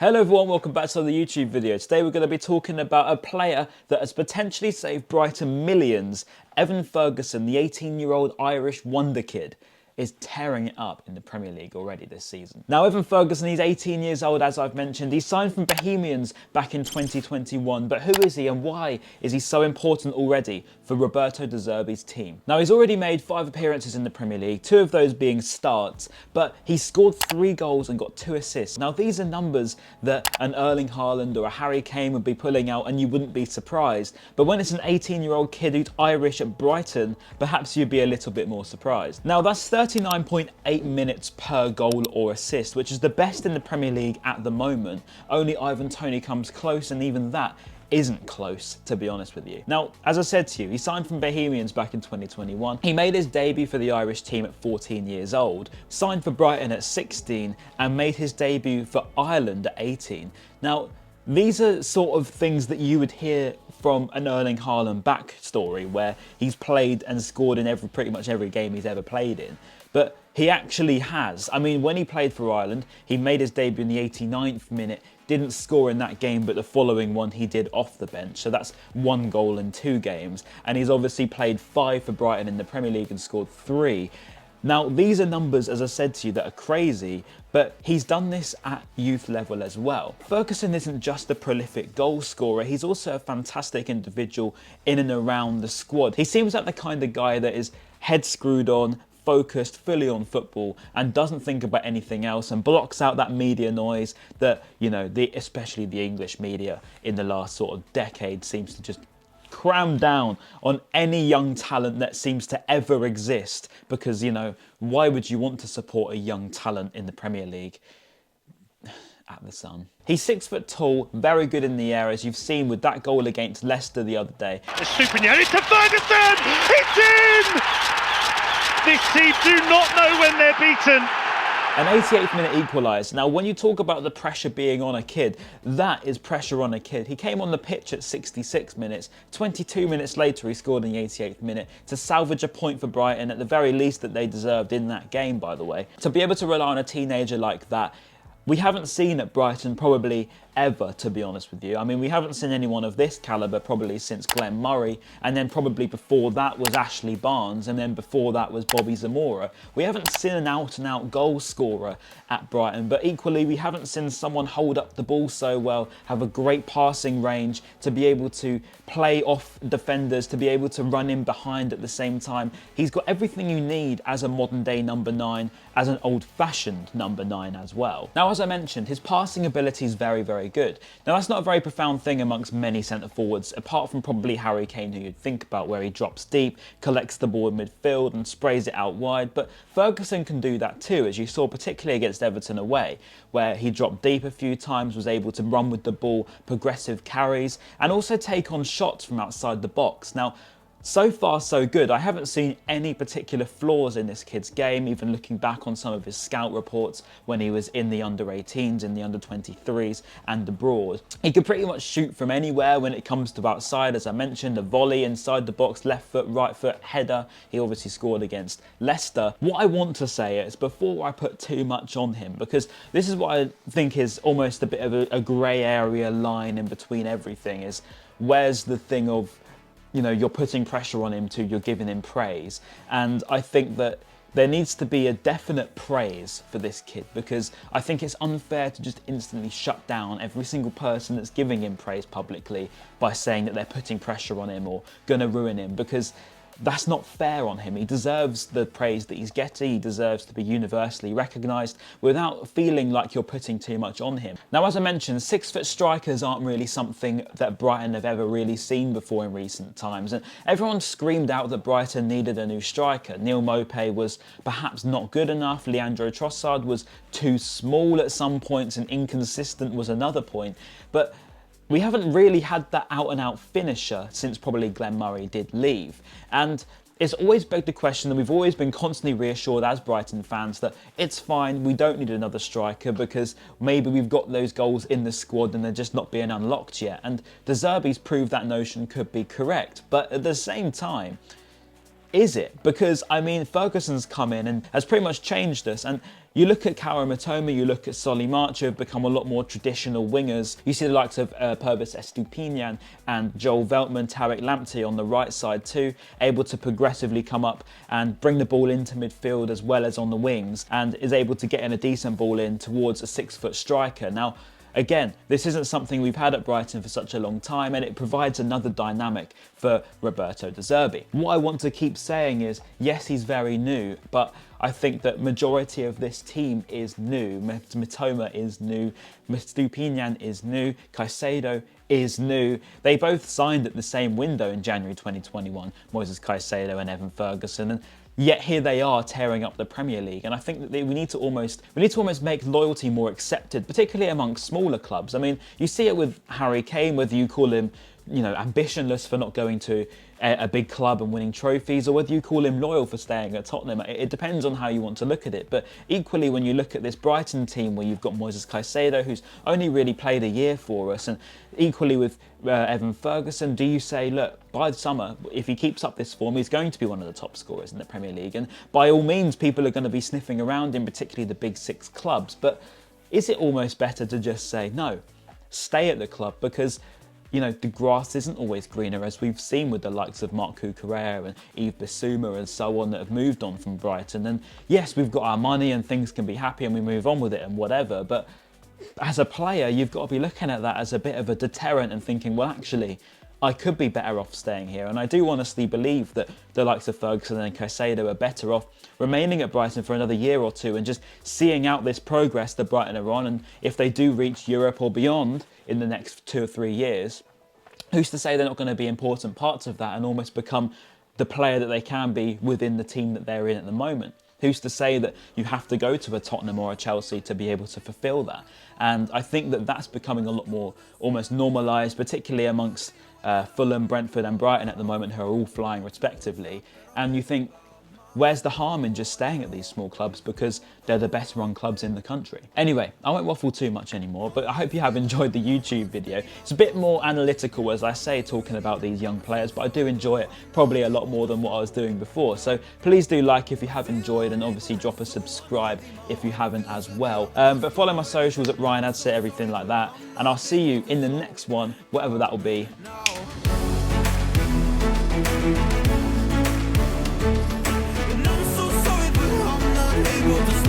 Hello everyone, welcome back to another YouTube video. Today we're going to be talking about a player that has potentially saved Brighton millions. Evan Ferguson, the 18-year-old Irish wonder kid, is tearing it up in the Premier League already this season. Now Evan Ferguson, he's 18 years old, as I've mentioned. He signed from Bohemians back in 2021, but who is he and why is he so important already for Roberto De Zerbi's team? Now he's already made 5 appearances in the Premier League, 2 of those being starts, but he scored 3 goals and got 2 assists. Now these are numbers that an Erling Haaland or a Harry Kane would be pulling out and you wouldn't be surprised. But when it's an 18-year-old kid who's Irish at Brighton, perhaps you'd be a little bit more surprised. Now that's 39.8 minutes per goal or assist, which is the best in the Premier League at the moment. Only Ivan Toney comes close, and even that isn't close, to be honest with you. Now, as I said to you, he signed from Bohemians back in 2021. He made his debut for the Irish team at 14 years old, signed for Brighton at 16, and made his debut for Ireland at 18. Now, these are sort of things that you would hear from an Erling Haaland backstory, where he's played and scored in pretty much every game he's ever played in. But he actually has. I mean, when he played for Ireland, he made his debut in the 89th minute, didn't score in that game, but the following one he did off the bench. So that's 1 goal in 2 games. And he's obviously played 5 for Brighton in the Premier League and scored 3. Now, these are numbers, as I said to you, that are crazy, but he's done this at youth level as well. Ferguson isn't just a prolific goal scorer, he's also a fantastic individual in and around the squad. He seems like the kind of guy that is head screwed on, focused fully on football and doesn't think about anything else and blocks out that media noise that, you know, especially the English media in the last sort of decade seems to just cram down on any young talent that seems to ever exist, because, you know, why would you want to support a young talent in the Premier League? At the Sun. He's 6 foot tall, very good in the air, as you've seen with that goal against Leicester the other day. The super near to Ferguson! It's in! This team do not know when they're beaten. An 88th minute equaliser. Now, when you talk about the pressure being on a kid, that is pressure on a kid. He came on the pitch at 66 minutes. 22 minutes later, he scored in the 88th minute to salvage a point for Brighton, at the very least that they deserved in that game, by the way. To be able to rely on a teenager like that, we haven't seen at Brighton probably ever, to be honest with you. I mean, we haven't seen anyone of this calibre probably since Glenn Murray, and then probably before that was Ashley Barnes, and then before that was Bobby Zamora. We haven't seen an out-and-out goal scorer at Brighton, but equally we haven't seen someone hold up the ball so well, have a great passing range, to be able to play off defenders, to be able to run in behind at the same time. He's got everything you need as a modern-day number 9, as an old-fashioned number 9 as well. Now, as I mentioned, his passing ability is very, very good. Now, that's not a very profound thing amongst many centre-forwards, apart from probably Harry Kane, who you'd think about, where he drops deep, collects the ball in midfield and sprays it out wide. But Ferguson can do that too, as you saw particularly against Everton away, where he dropped deep a few times, was able to run with the ball, progressive carries, and also take on shots from outside the box. Now, so far, so good. I haven't seen any particular flaws in this kid's game, even looking back on some of his scout reports when he was in the under-18s, in the under-23s and abroad. He can pretty much shoot from anywhere when it comes to outside, as I mentioned, a volley inside the box, left foot, right foot, header. He obviously scored against Leicester. What I want to say is, before I put too much on him, because this is what I think is almost a bit of a grey area line in between everything, is where's the thing of, you know, you're putting pressure on him to you're giving him praise. And I think that there needs to be a definite praise for this kid, because I think it's unfair to just instantly shut down every single person that's giving him praise publicly by saying that they're putting pressure on him or gonna ruin him, because that's not fair on him. He deserves the praise that he's getting. He deserves to be universally recognised without feeling like you're putting too much on him. Now, as I mentioned, 6-foot strikers aren't really something that Brighton have ever really seen before in recent times. And everyone screamed out that Brighton needed a new striker. Neil Maupay was perhaps not good enough. Leandro Trossard was too small at some points, and inconsistent was another point. But we haven't really had that out-and-out finisher since probably Glenn Murray did leave. And it's always begged the question, and we've always been constantly reassured as Brighton fans that it's fine, we don't need another striker, because maybe we've got those goals in the squad and they're just not being unlocked yet. And De Zerbi's proved that notion could be correct. But at the same time, is it? Because, I mean, Ferguson's come in and has pretty much changed us. And You look at Kaoru Mitoma, you look at Solly March, who have become a lot more traditional wingers. You see the likes of Purvis Estupinian and Joel Veltman, Tarek Lamptey on the right side too, able to progressively come up and bring the ball into midfield as well as on the wings, and is able to get in a decent ball in towards a 6-foot striker. Now, again, this isn't something we've had at Brighton for such a long time, and it provides another dynamic for Roberto De Zerbi. What I want to keep saying is, yes, he's very new, but I think that majority of this team is new. Mitoma is new, Stupinian is new, Caicedo is new. They both signed at the same window in January 2021, Moises Caicedo and Evan Ferguson, and yet here they are tearing up the Premier League. And I think that we need to almost make loyalty more accepted, particularly amongst smaller clubs. I mean, you see it with Harry Kane, whether you call him, ambitionless for not going to a big club and winning trophies, or whether you call him loyal for staying at Tottenham. It depends on how you want to look at it. But equally, when you look at this Brighton team where you've got Moises Caicedo, who's only really played a year for us, and equally with Evan Ferguson, do you say, look, by the summer, if he keeps up this form, he's going to be one of the top scorers in the Premier League, and by all means, people are going to be sniffing around in particularly the big 6 clubs. But is it almost better to just say, no, stay at the club? Because the grass isn't always greener, as we've seen with the likes of Marc Cucurella and Yves Bissouma and so on that have moved on from Brighton. And yes, we've got our money and things can be happy and we move on with it and whatever, but as a player, you've got to be looking at that as a bit of a deterrent and thinking, well, actually, I could be better off staying here. And I do honestly believe that the likes of Ferguson and Caicedo are better off remaining at Brighton for another year or two and just seeing out this progress that Brighton are on. And if they do reach Europe or beyond in the next 2 or 3 years, who's to say they're not going to be important parts of that and almost become the player that they can be within the team that they're in at the moment? Who's to say that you have to go to a Tottenham or a Chelsea to be able to fulfil that? And I think that that's becoming a lot more almost normalised, particularly amongst Fulham, Brentford and Brighton at the moment, who are all flying respectively. And you think, where's the harm in just staying at these small clubs, because they're the best run clubs in the country? Anyway, I won't waffle too much anymore, but I hope you have enjoyed the YouTube video. It's a bit more analytical, as I say, talking about these young players, but I do enjoy it probably a lot more than what I was doing before. So please do like if you have enjoyed, and obviously drop a subscribe if you haven't as well. But follow my socials at Ryan Adsit, everything like that. And I'll see you in the next one, whatever that will be. And I'm so sorry, but I'm not able to